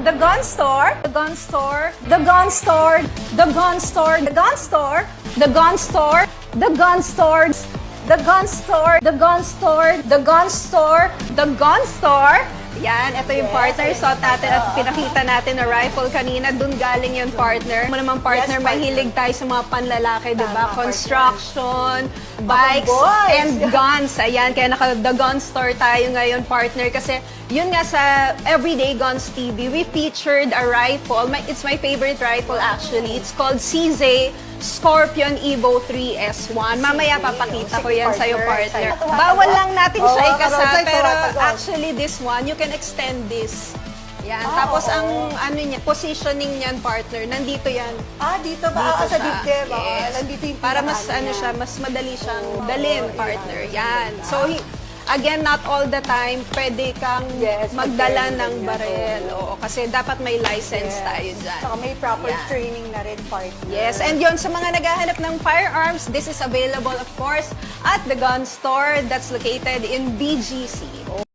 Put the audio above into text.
The gun store, the gun store, the gun store, the gun store, the gun store, the gun store, the gun store, the gun store, the gun store, the gun store, the gun store. Yan, ito yung partner. Suot natin at pinakita natin na rifle kanina. Doon galing yung partner. Mo naman partner, mahilig tayo sa mga panlalaki, di ba? Construction, bikes, and guns. Ayan, kaya naka-The Gun Store tayo ngayon, partner. Kasi yun nga sa Everyday Guns TV, we featured a rifle. It's my favorite rifle actually. It's called CZ Scorpion Evo 3S1. Mamaya papakita ko yan sa'yo, partner. Bawal lang natin siya ikasa, pero actually this one, you can extend this. Yan. Tapos ang ano niya, positioning niyan, partner, nandito yan. Dito ba? Sa dibdib. Yes. Nandito yung para mas ano siya, mas madali siyang dalhin, partner. Yan. So, again, not all the time pwede kang magdala ng baril. Oo, kasi dapat may license tayo dyan. Saka may proper training na rin, partner. Yes, and yon sa mga naghahanap ng firearms, this is available, of course, at the gun store that's located in BGC.